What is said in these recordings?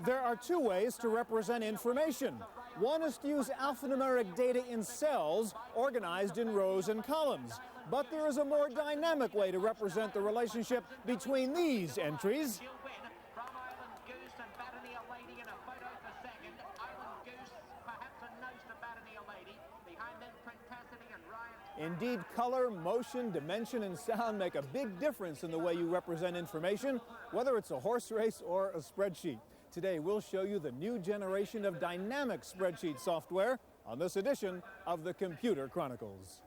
There are two ways to represent information. One is to use alphanumeric data in cells organized in rows and columns. But there is a more dynamic way to represent the relationship between these entries. Indeed, color, motion, dimension, and sound make a big difference in the way you represent information, whether it's a horse race or a spreadsheet. Today, we'll show you the new generation of dynamic spreadsheet software on this edition of the Computer Chronicles.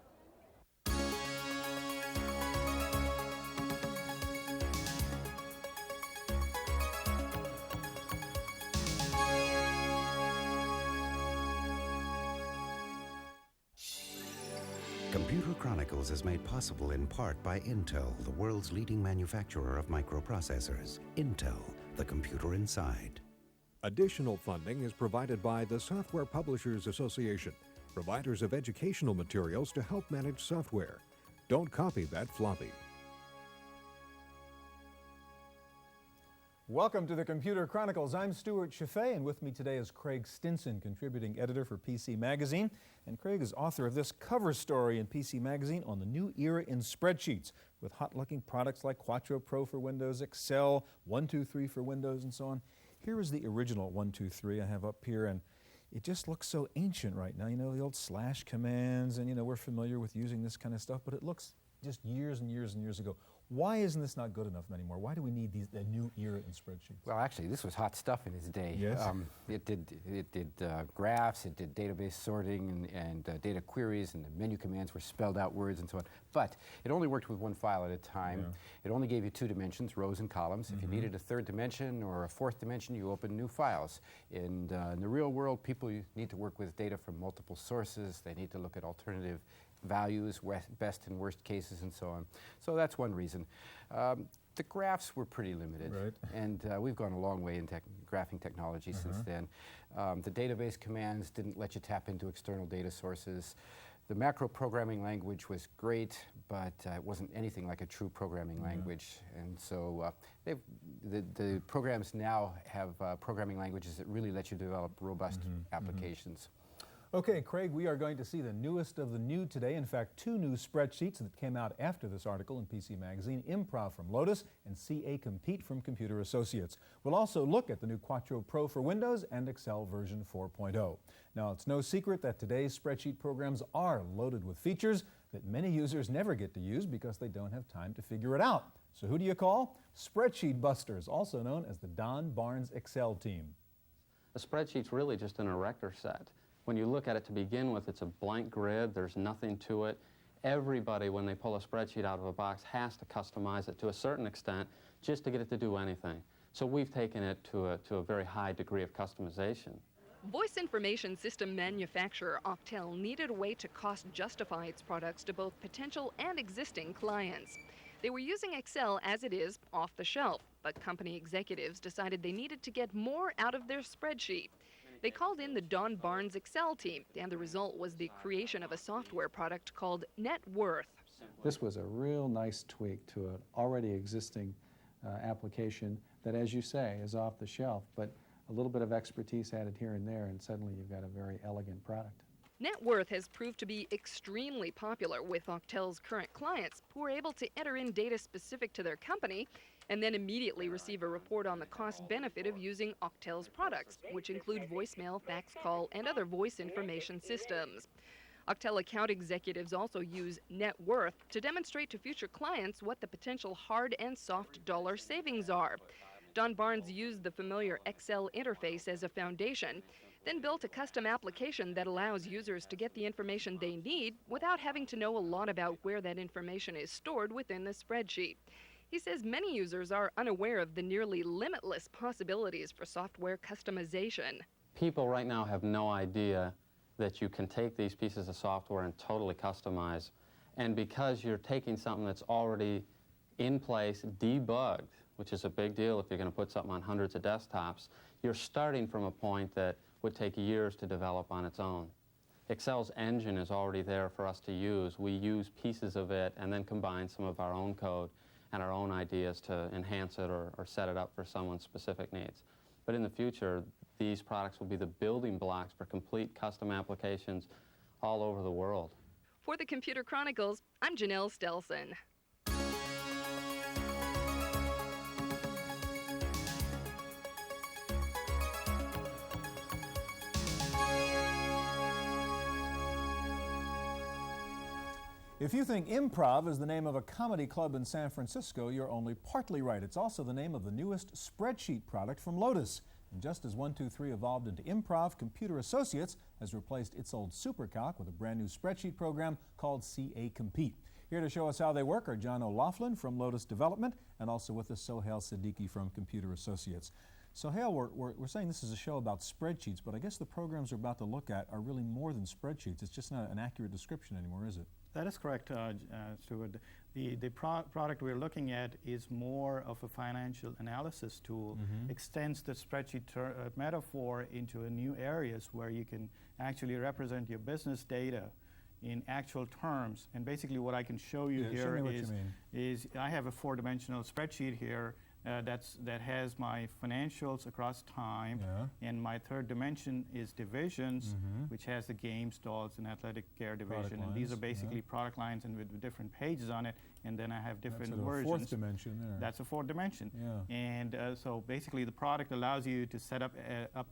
Computer Chronicles is made possible in part by Intel, the world's leading manufacturer of microprocessors. Intel, the computer inside. Additional funding is provided by the Software Publishers Association, providers of educational materials to help manage software. Don't copy that floppy. Welcome to the Computer Chronicles. I'm Stewart Cheifet, and with me today is Craig Stinson, contributing editor for PC Magazine. And Craig is author of this cover story in PC Magazine on the new era in spreadsheets, with hot-looking products like Quattro Pro for Windows, Excel, 123 for Windows, and so on. Here is the original 123 I have up here, and it just looks so ancient right now. You know, the old slash commands, and you know, we're familiar with using this kind of stuff, but it looks just years and years and years ago. Why isn't this not good enough anymore? Why do we need the new era in spreadsheets? Well, actually, this was hot stuff in its day. Yes. It did graphs, it did database sorting and data queries, and the menu commands were spelled out words and so on. But it only worked with one file at a time. Yeah. It only gave you two dimensions, rows and columns. If you needed a third dimension or a fourth dimension, you opened new files. In the real world, people need to work with data from multiple sources. They need to look at alternative values, best and worst cases, and so on. So that's one reason. The graphs were pretty limited, right. And we've gone a long way in graphing technology since then. The database commands didn't let you tap into external data sources. The macro programming language was great, but it wasn't anything like a true programming language. And so the programs now have programming languages that really let you develop robust applications. Okay, Craig, we are going to see the newest of the new today. In fact, two new spreadsheets that came out after this article in PC Magazine, Improv from Lotus and CA Compete from Computer Associates. We'll also look at the new Quattro Pro for Windows and Excel version 4.0. Now, it's no secret that today's spreadsheet programs are loaded with features that many users never get to use because they don't have time to figure it out. So who do you call? Spreadsheet busters, also known as the Don Barnes Excel team. A spreadsheet's really just an erector set. When you look at it to begin with, it's a blank grid, there's nothing to it. Everybody, when they pull a spreadsheet out of a box, has to customize it to a certain extent just to get it to do anything. So we've taken it to a very high degree of customization. Voice information system manufacturer Octel needed a way to cost justify its products to both potential and existing clients. They were using Excel as it is, off the shelf, but company executives decided they needed to get more out of their spreadsheet. They called in the Don Barnes Excel team, and the result was the creation of a software product called Net Worth. This was a real nice tweak to an already existing application that, as you say, is off the shelf, but a little bit of expertise added here and there, and suddenly you've got a very elegant product. Net Worth has proved to be extremely popular with Octel's current clients, who are able to enter in data specific to their company and then immediately receive a report on the cost-benefit of using Octel's products, which include voicemail, fax call, and other voice information systems. Octel account executives also use Net Worth to demonstrate to future clients what the potential hard and soft dollar savings are. Don Barnes used the familiar Excel interface as a foundation, then built a custom application that allows users to get the information they need without having to know a lot about where that information is stored within the spreadsheet. He says many users are unaware of the nearly limitless possibilities for software customization. People right now have no idea that you can take these pieces of software and totally customize. And because you're taking something that's already in place, debugged, which is a big deal if you're going to put something on hundreds of desktops, you're starting from a point that would take years to develop on its own. Excel's engine is already there for us to use. We use pieces of it and then combine some of our own code and our own ideas to enhance it or set it up for someone's specific needs. But in the future, these products will be the building blocks for complete custom applications all over the world. For the Computer Chronicles, I'm Janelle Stelson. If you think Improv is the name of a comedy club in San Francisco, you're only partly right. It's also the name of the newest spreadsheet product from Lotus. And just as 123 evolved into Improv, Computer Associates has replaced its old SuperCalc with a brand new spreadsheet program called CA Compete. Here to show us how they work are John O'Loughlin from Lotus Development and also with us Sohail Siddiqui from Computer Associates. Sohail, we're saying this is a show about spreadsheets, but I guess the programs we're about to look at are really more than spreadsheets. It's just not an accurate description anymore, is it? That is correct, Stewart. The product we're looking at is more of a financial analysis tool, extends the spreadsheet metaphor into new areas where you can actually represent your business data in actual terms. And basically what I can show you here is I have a four-dimensional spreadsheet here that has my financials across time, and my third dimension is divisions, which has the games, dolls, and athletic care division. And these are basically product lines and with different pages on it, and then I have different versions. Fourth dimension there. That's a fourth dimension. And so basically the product allows you to set up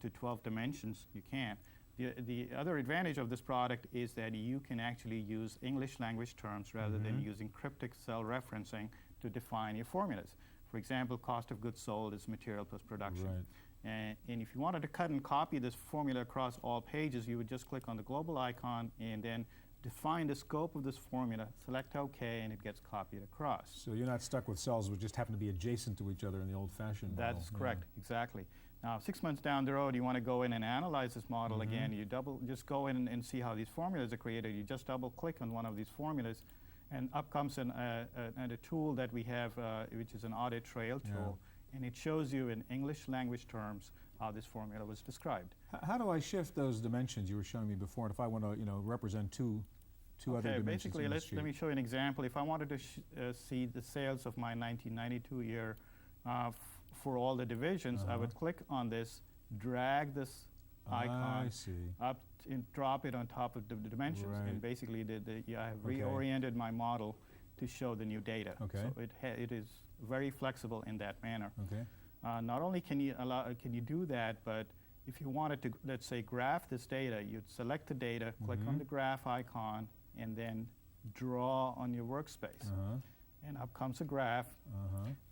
to 12 dimensions. You can. The other advantage of this product is that you can actually use English language terms rather than using cryptic cell referencing to define your formulas. For example, cost of goods sold is material plus production. And if you wanted to cut and copy this formula across all pages, you would just click on the global icon and then define the scope of this formula, select OK, and it gets copied across. So you're not stuck with cells which just happen to be adjacent to each other in the old-fashioned model. That's correct, exactly. Now, 6 months down the road, you want to go in and analyze this model again. You just go in and see how these formulas are created. You just double-click on one of these formulas, and up comes a tool that we have, which is an audit trail tool, and it shows you in English language terms how this formula was described. How do I shift those dimensions you were showing me before? And if I want to, represent two other dimensions? Basically, let me show you an example. If I wanted to see the sales of my 1992 year for all the divisions, I would click on this, drag this icon up and drop it on top of the dimensions, and basically I have reoriented my model to show the new data. So it is very flexible in that manner. Not only can you do that, but if you wanted to, let's say, graph this data, you'd select the data, click on the graph icon, and then draw on your workspace. And up comes a graph.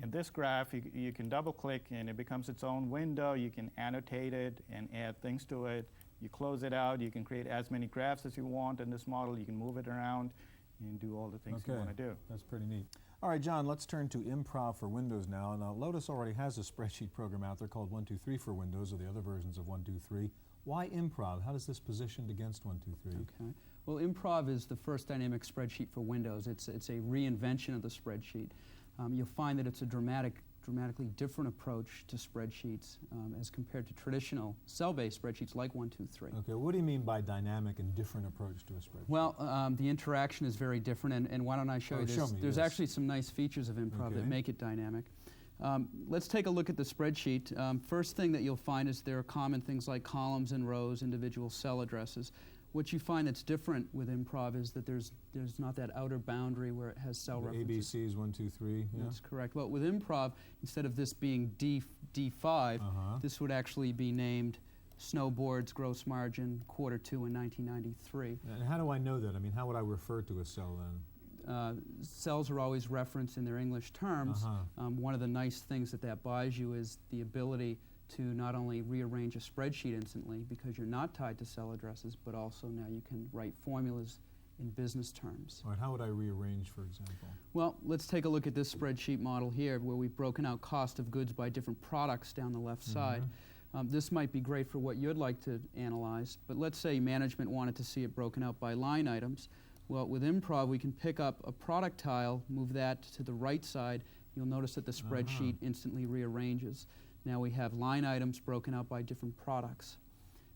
And this graph, you can double-click, and it becomes its own window. You can annotate it and add things to it. You close it out. You can create as many graphs as you want in this model. You can move it around and do all the things you want to do. That's pretty neat. All right, John, let's turn to Improv for Windows now. Now, Lotus already has a spreadsheet program out there called 123 for Windows, or the other versions of 123. Why Improv? How does this positioned against 123? Okay. Well, Improv is the first dynamic spreadsheet for Windows. It's a reinvention of the spreadsheet. You'll find that it's a dramatically different approach to spreadsheets as compared to traditional cell-based spreadsheets like 123. Okay, what do you mean by dynamic and different approach to a spreadsheet? Well, the interaction is very different, and why don't I show you this? There's actually some nice features of Improv that make it dynamic. Let's take a look at the spreadsheet. First thing that you'll find is there are common things like columns and rows, individual cell addresses. What you find that's different with Improv is that there's not that outer boundary where it has cell references. ABCs, 1, 2, 3. That's correct. Well, with Improv, instead of this being D5, this would actually be named Snowboards Gross Margin Quarter 2 in 1993. And how do I know that? I mean, how would I refer to a cell then? Cells are always referenced in their English terms. One of the nice things that buys you is the ability to not only rearrange a spreadsheet instantly because you're not tied to cell addresses, but also now you can write formulas in business terms. All right, how would I rearrange, for example? Well, let's take a look at this spreadsheet model here where we've broken out cost of goods by different products down the left side. This might be great for what you'd like to analyze, but let's say management wanted to see it broken out by line items. Well, with Improv, we can pick up a product tile, move that to the right side. You'll notice that the spreadsheet instantly rearranges. Now we have line items broken out by different products.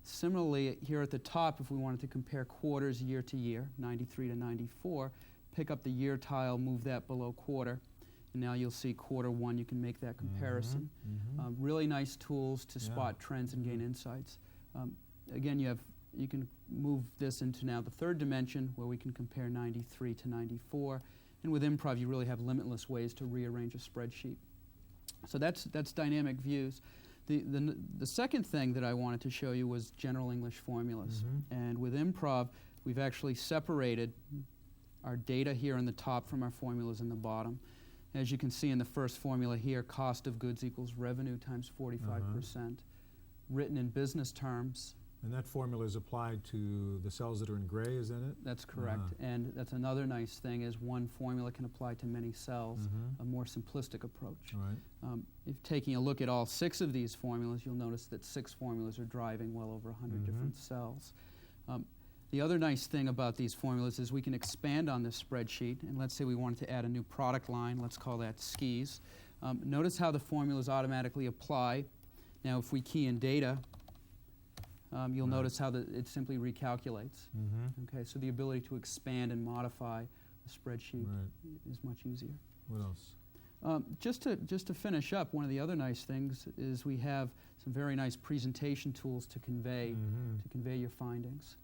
Similarly, here at the top, if we wanted to compare quarters year to year, 93 to 94, pick up the year tile, move that below quarter. And now you'll see Q1, you can make that comparison. Really nice tools to spot trends and gain insights. Again, you can move this into now the third dimension where we can compare 93 to 94. And with Improv, you really have limitless ways to rearrange a spreadsheet. So that's dynamic views. The second thing that I wanted to show you was general English formulas. And with Improv, we've actually separated our data here on the top from our formulas in the bottom. As you can see in the first formula here, cost of goods equals revenue times 45%, written in business terms. And that formula is applied to the cells that are in gray, is that it? That's correct. And that's another nice thing is one formula can apply to many cells, a more simplistic approach. Right. If taking a look at all 6 of these formulas, you'll notice that 6 formulas are driving well over 100 different cells. The other nice thing about these formulas is we can expand on this spreadsheet, and let's say we wanted to add a new product line, let's call that skis. Notice how the formulas automatically apply. Now if we key in data, you'll notice how it simply recalculates. Okay, so the ability to expand and modify a spreadsheet is much easier. What else? Just to finish up, one of the other nice things is we have some very nice presentation tools to convey your findings.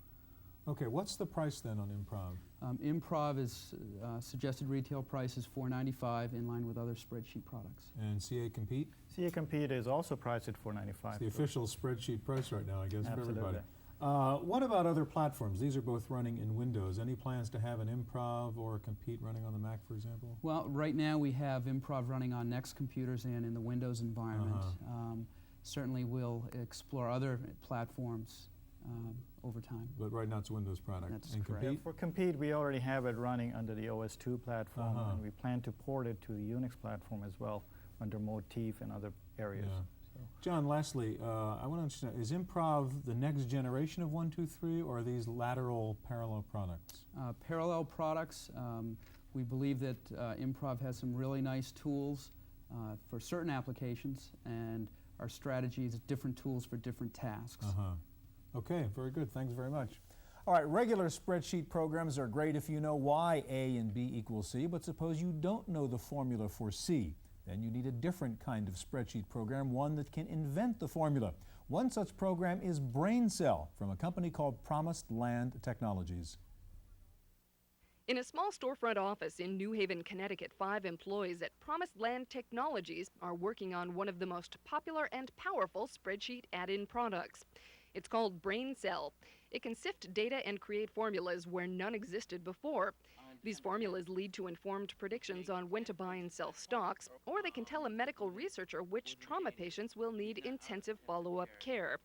Okay, what's the price then on Improv? Improv is suggested retail price is $4.95 in line with other spreadsheet products. And CA Compete? CA Compete is also priced at $4.95. It's the official spreadsheet price right now, I guess, Absolutely. for everybody. What about other platforms? These are both running in Windows. Any plans to have an Improv or Compete running on the Mac, for example? Well, right now we have Improv running on Next computers and in the Windows environment. Certainly we'll explore other platforms over time. But right now it's a Windows product. That's and correct. Compete? For Compete, we already have it running under the OS2 platform, and we plan to port it to the Unix platform as well under Motif and other areas. Yeah. So. John, lastly, I want to understand, is Improv the next generation of 1, 2, 3, or are these lateral parallel products? Parallel products. We believe that Improv has some really nice tools for certain applications, and our strategy is different tools for different tasks. Okay, very good. Thanks very much. All right, regular spreadsheet programs are great if you know why A and B equals C, but suppose you don't know the formula for C. Then you need a different kind of spreadsheet program, one that can invent the formula. One such program is BrainCell from a company called Promised Land Technologies. In a small storefront office in New Haven, Connecticut, 5 employees at Promised Land Technologies are working on one of the most popular and powerful spreadsheet add-in products. It's called BrainCell. It can sift data and create formulas where none existed before. These formulas lead to informed predictions on when to buy and sell stocks, or they can tell a medical researcher which trauma patients will need intensive follow-up care.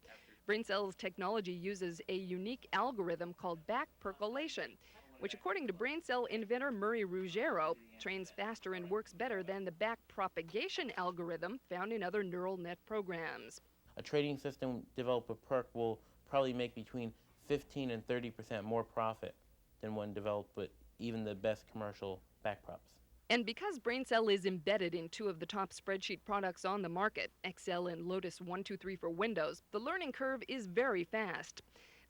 BrainCell's technology uses a unique algorithm called back percolation, which according to BrainCell inventor Murray Ruggiero, trains faster and works better than the back propagation algorithm found in other neural net programs. A trading system developed with PERC will probably make between 15 and 30% more profit than one developed with even the best commercial backprops. And because BrainCell is embedded in 2 of the top spreadsheet products on the market, Excel and Lotus 123 for Windows, the learning curve is very fast.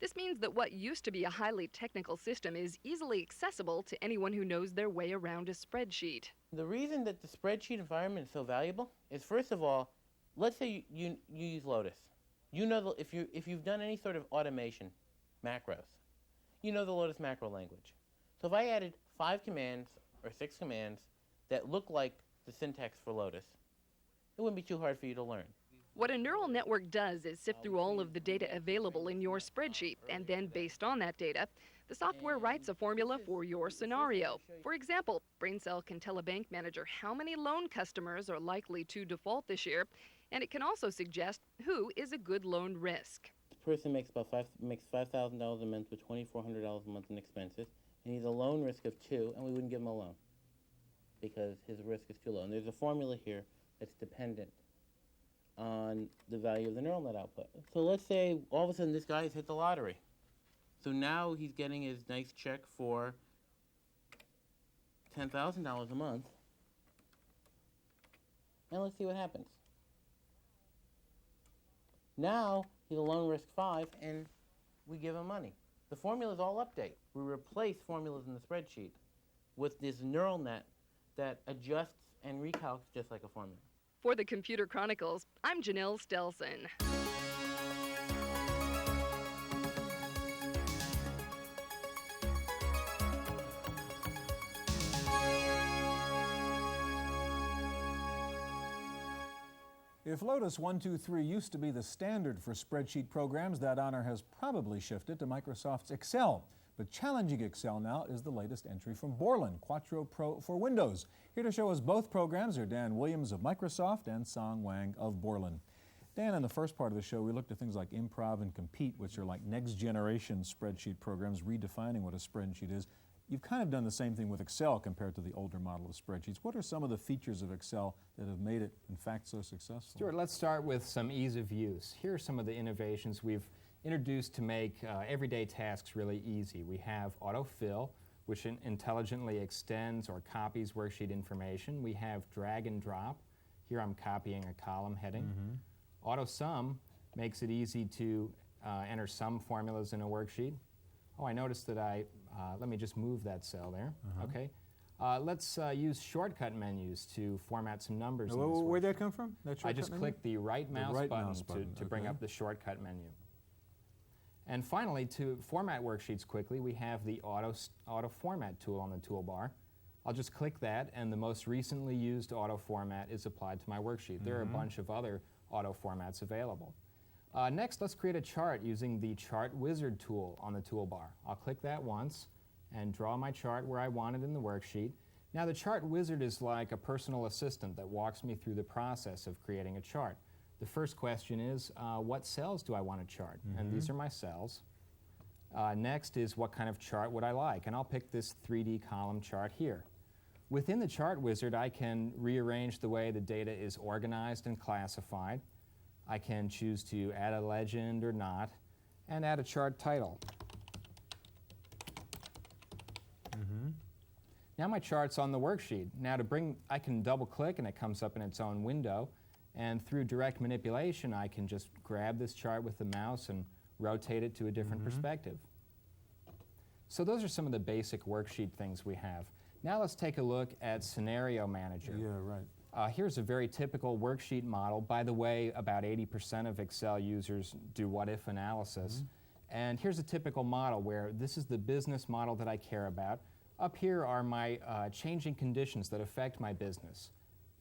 This means that what used to be a highly technical system is easily accessible to anyone who knows their way around a spreadsheet. The reason that the spreadsheet environment is so valuable is, first of all, let's say you use Lotus. You know if you've done any sort of automation, macros, you know the Lotus macro language. So if I added 5 commands or 6 commands that look like the syntax for Lotus, it wouldn't be too hard for you to learn. What a neural network does is sift through all of the data available in your spreadsheet, and then based on that data, the software writes a formula for your scenario. For example, BrainCell can tell a bank manager how many loan customers are likely to default this year, and it can also suggest who is a good loan risk. This person makes $5,000 a month with $2,400 a month in expenses, and he's a loan risk of 2, and we wouldn't give him a loan because his risk is too low. And there's a formula here that's dependent on the value of the neural net output. So let's say all of a sudden this guy has hit the lottery. So now he's getting his nice check for $10,000 a month. And let's see what happens. Now he's a loan risk 5, and we give him money. The formulas all update. We replace formulas in the spreadsheet with this neural net that adjusts and recalcs just like a formula. For the Computer Chronicles, I'm Janelle Stelson. If Lotus 123 used to be the standard for spreadsheet programs, that honor has probably shifted to Microsoft's Excel. But challenging Excel now is the latest entry from Borland, Quattro Pro for Windows. Here to show us both programs are Dan Williams of Microsoft and Song Wang of Borland. Dan, in the first part of the show, we looked at things like Improv and Compete, which are like next-generation spreadsheet programs redefining what a spreadsheet is. You've kind of done the same thing with Excel compared to the older model of spreadsheets. What are some of the features of Excel that have made it, in fact, so successful? Stuart, let's start with some ease of use. Here are some of the innovations we've introduced to make everyday tasks really easy. We have autofill, which intelligently extends or copies worksheet information. We have drag and drop. Here I'm copying a column heading. AutoSum makes it easy to enter sum formulas in a worksheet. Oh, I noticed that let me just move that cell there. Okay. Let's use shortcut menus to format some numbers. Where'd that come from? I just clicked the right mouse button to bring up the shortcut menu. And finally, to format worksheets quickly, we have the auto format tool on the toolbar. I'll just click that, and the most recently used auto format is applied to my worksheet. There are a bunch of other auto formats available. Next, let's create a chart using the Chart Wizard tool on the toolbar. I'll click that once and draw my chart where I want it in the worksheet. Now, the Chart Wizard is like a personal assistant that walks me through the process of creating a chart. The first question is, what cells do I want to chart? And these are my cells. Next is, what kind of chart would I like? And I'll pick this 3D column chart here. Within the Chart Wizard, I can rearrange the way the data is organized and classified. I can choose to add a legend or not, and add a chart title. Now my chart's on the worksheet. Now I can double click and it comes up in its own window, and through direct manipulation I can just grab this chart with the mouse and rotate it to a different perspective. So those are some of the basic worksheet things we have. Now let's take a look at Scenario Manager. Yeah, right. Here's a very typical worksheet model. By the way, about 80% of Excel users do what-if analysis. And here's a typical model where this is the business model that I care about. Up here are my changing conditions that affect my business.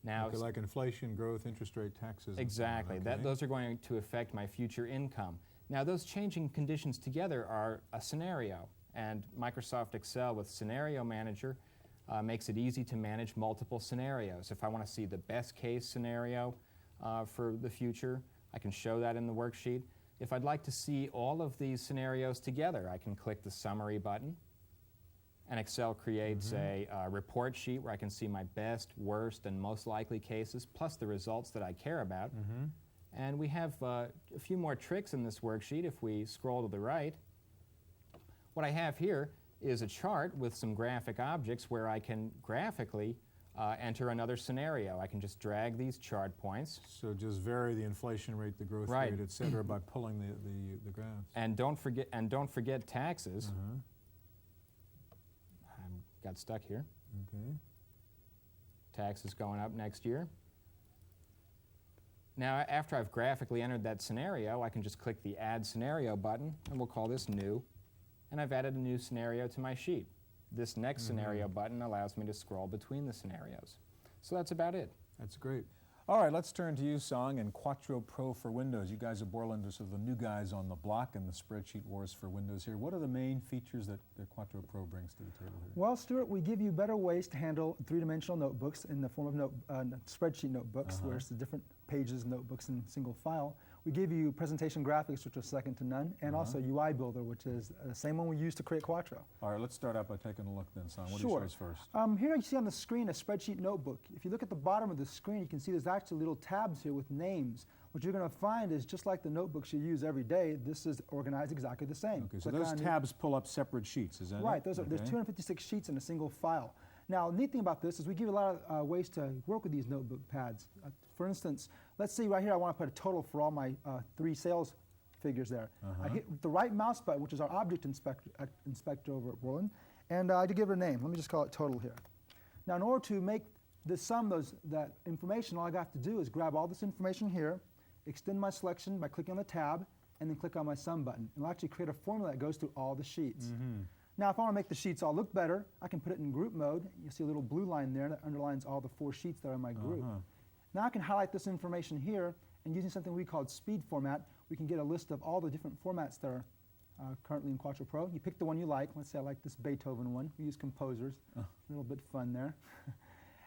Now, okay, like inflation, growth, interest rate, taxes. Exactly. And so on. Okay. Those are going to affect my future income. Now, those changing conditions together are a scenario. And Microsoft Excel with Scenario Manager makes it easy to manage multiple scenarios. If I want to see the best case scenario for the future, I can show that in the worksheet. If I'd like to see all of these scenarios together, I can click the Summary button, and Excel creates a report sheet where I can see my best, worst, and most likely cases, plus the results that I care about. And we have a few more tricks in this worksheet. If we scroll to the right, what I have here is a chart with some graphic objects where I can graphically enter another scenario. I can just drag these chart points. So just vary the inflation rate, the growth rate, et cetera, by pulling the graphs. And don't forget taxes. I got stuck here. Okay. Taxes going up next year. Now, after I've graphically entered that scenario, I can just click the Add Scenario button, and we'll call this New. And I've added a new scenario to my sheet. This next scenario button allows me to scroll between the scenarios. So that's about it. That's great. All right, let's turn to you, Song, and Quattro Pro for Windows. You guys at Borland are sort of the new guys on the block in the spreadsheet wars for Windows here. What are the main features that Quattro Pro brings to the table here? Well, Stuart, we give you better ways to handle three-dimensional notebooks in the form of spreadsheet notebooks, where it's the different pages, notebooks in single file. We give you presentation graphics, which are second to none, and also UI Builder, which is the same one we use to create Quattro. All right, let's start out by taking a look then, Song. What do you show us first? Here you see on the screen a spreadsheet notebook. If you look at the bottom of the screen, you can see there's actually little tabs here with names. What you're going to find is just like the notebooks you use every day, this is organized exactly the same. Okay, so those tabs pull up separate sheets, is that it? Right, there's 256 sheets in a single file. Now, the neat thing about this is we give you a lot of ways to work with these notebook pads. For instance, let's see right here I want to put a total for all my 3 sales figures there. I hit the right mouse button, which is our object inspector over at Borland, and I do give it a name. Let me just call it total here. Now, in order to make that information, all I have to do is grab all this information here, extend my selection by clicking on the tab, and then click on my sum button. And it'll actually create a formula that goes through all the sheets. Now, if I want to make the sheets all look better, I can put it in group mode. You'll see a little blue line there that underlines all the 4 sheets that are in my group. Now I can highlight this information here, and using something we call speed format, we can get a list of all the different formats that are currently in Quattro Pro. You pick the one you like. Let's say I like this Beethoven one. We use composers. A little bit fun there.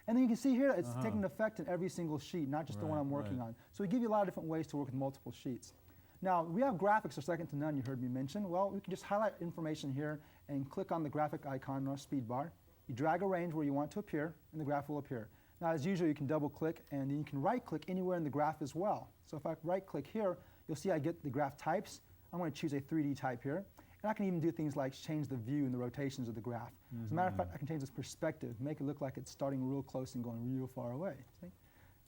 And then you can see here it's taking effect in every single sheet, not just the one I'm working on. So we give you a lot of different ways to work with multiple sheets. Now, we have graphics are second to none, you heard me mention. Well, we can just highlight information here and click on the graphic icon on our speed bar. You drag a range where you want it to appear, and the graph will appear. Now, as usual, you can double-click, and then you can right-click anywhere in the graph as well. So if I right-click here, you'll see I get the graph types. I'm going to choose a 3D type here. And I can even do things like change the view and the rotations of the graph. As a matter of fact, I can change this perspective, make it look like it's starting real close and going real far away. See?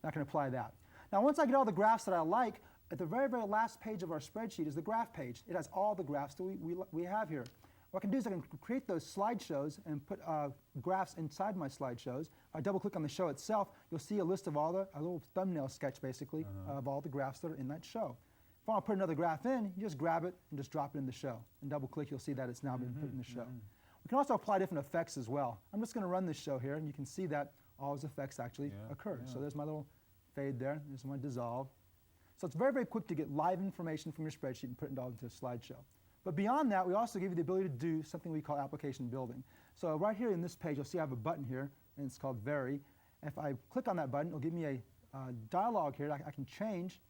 I can apply that. Now, once I get all the graphs that I like, at the very, very last page of our spreadsheet is the graph page. It has all the graphs that we have here. What I can do is I can create those slideshows and put graphs inside my slideshows. If I double-click on the show itself, you'll see a list of all a little thumbnail sketch, basically, of all the graphs that are in that show. If I want to put another graph in, you just grab it and just drop it in the show. And double-click, you'll see that it's now been put in the show. We can also apply different effects as well. I'm just going to run this show here, and you can see that all those effects actually occur. So there's my little fade there. There's my dissolve. So it's very, very quick to get live information from your spreadsheet and put it all into a slideshow. But beyond that, we also give you the ability to do something we call application building. So right here in this page, you'll see I have a button here, and it's called Vary. If I click on that button, it'll give me a dialog here that I can change.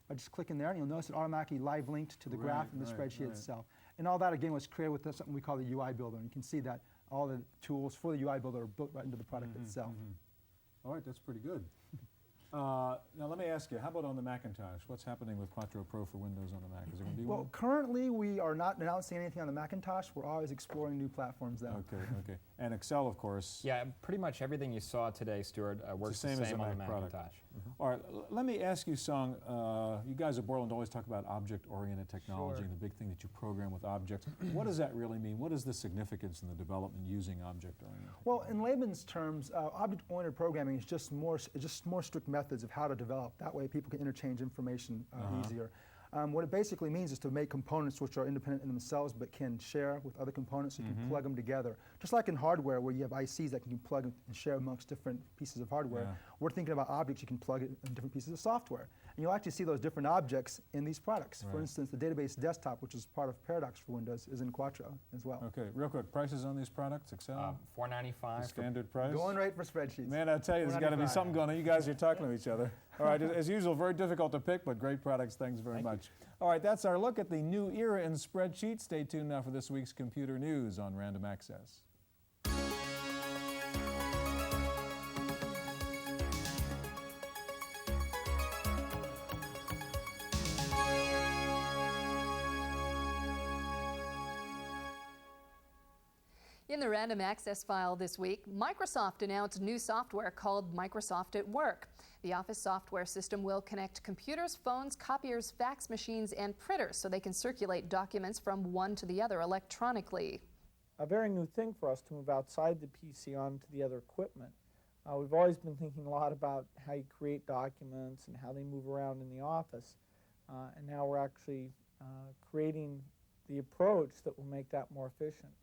I just click in there, and you'll notice it automatically live linked to the graph in the spreadsheet itself. And all that, again, was created with something we call the UI Builder. And you can see that all the tools for the UI Builder are built right into the product itself. All right, that's pretty good. Now let me ask you, how about on the Macintosh? What's happening with Quattro Pro for Windows on the Mac? Is there going to be one? Well, currently we are not announcing anything on the Macintosh. We're always exploring new platforms though. Okay. And Excel, of course. Yeah, pretty much everything you saw today, Stuart, works the same as a on the Mac Macintosh. product. All right, let me ask you, Song, you guys at Borland always talk about object-oriented technology and the big thing that you program with objects. What does that really mean? What is the significance in the development using object-oriented? Well, in layman's terms, object-oriented programming is just more strict methods of how to develop. That way people can interchange information easier. What it basically means is to make components which are independent in themselves but can share with other components, so you can plug them together. Just like in hardware where you have ICs that can plug and share amongst different pieces of hardware, we're thinking about objects you can plug in different pieces of software. And you'll actually see those different objects in these products. For instance, the database desktop, which is part of Paradox for Windows, is in Quattro as well. Okay, real quick, prices on these products, Excel? $4.95. The standard price? Going rate for spreadsheets. Man, I tell you, there's got to be something going on. You guys are talking to each other. All right, as usual, very difficult to pick, but great products. Thanks very much. All right, that's our look at the new era in spreadsheets. Stay tuned now for this week's computer news on Random Access. In the Random Access file this week, Microsoft announced new software called Microsoft at Work. The Office software system will connect computers, phones, copiers, fax machines, and printers so they can circulate documents from one to the other electronically. A very new thing for us to move outside the PC onto the other equipment. We've always been thinking a lot about how you create documents and how they move around in the office. And now we're actually creating the approach that will make that more efficient.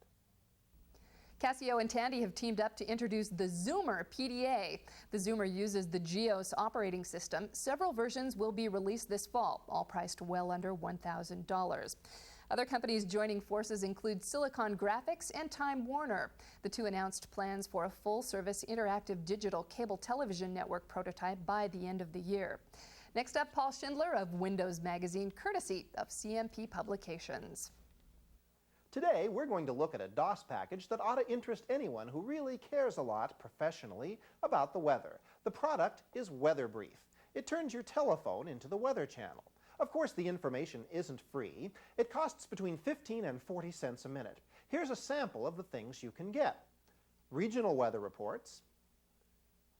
Casio and Tandy have teamed up to introduce the Zoomer PDA. The Zoomer uses the GEOS operating system. Several versions will be released this fall, all priced well under $1,000. Other companies joining forces include Silicon Graphics and Time Warner. The two announced plans for a full-service interactive digital cable television network prototype by the end of the year. Next up, Paul Schindler of Windows Magazine, courtesy of CMP Publications. Today, we're going to look at a DOS package that ought to interest anyone who really cares a lot professionally about the weather. The product is Weather Brief. It turns your telephone into the Weather Channel. Of course, the information isn't free. It costs between 15 and 40 cents a minute. Here's a sample of the things you can get. Regional weather reports,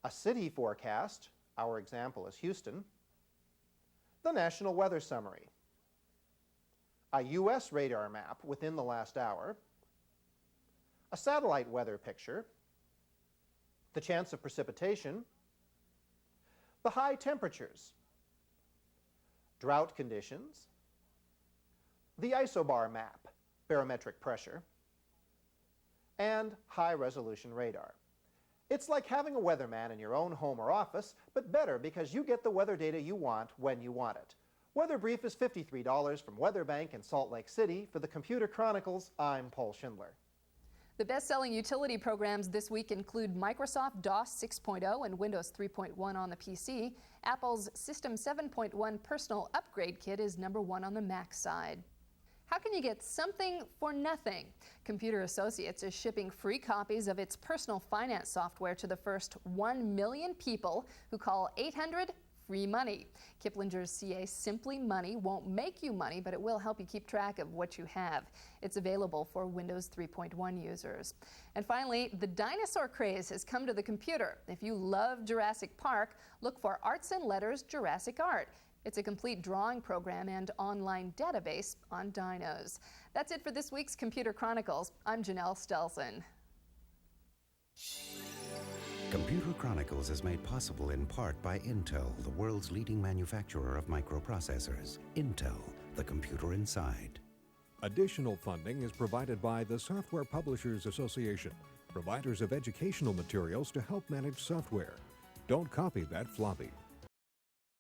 a city forecast, our example is Houston, the National Weather Summary, a U.S. radar map within the last hour, a satellite weather picture, the chance of precipitation, the high temperatures, drought conditions, the isobar map, barometric pressure, and high-resolution radar. It's like having a weatherman in your own home or office, but better because you get the weather data you want when you want it. Weather Brief is $53 from WeatherBank in Salt Lake City. For the Computer Chronicles, I'm Paul Schindler. The best-selling utility programs this week include Microsoft DOS 6.0 and Windows 3.1 on the PC. Apple's System 7.1 Personal Upgrade Kit is #1 on the Mac side. How can you get something for nothing? Computer Associates is shipping free copies of its personal finance software to the first 1 million people who call 800-FREE-MONEY. Kiplinger's CA Simply Money won't make you money, but it will help you keep track of what you have. It's available for Windows 3.1 users. And finally, the dinosaur craze has come to the computer. If you love Jurassic Park, look for Arts and Letters Jurassic Art. It's a complete drawing program and online database on dinos. That's it for this week's Computer Chronicles. I'm Janelle Stelzen. Computer Chronicles is made possible in part by Intel, the world's leading manufacturer of microprocessors. Intel, the computer inside. Additional funding is provided by the Software Publishers Association, providers of educational materials to help manage software. Don't copy that floppy.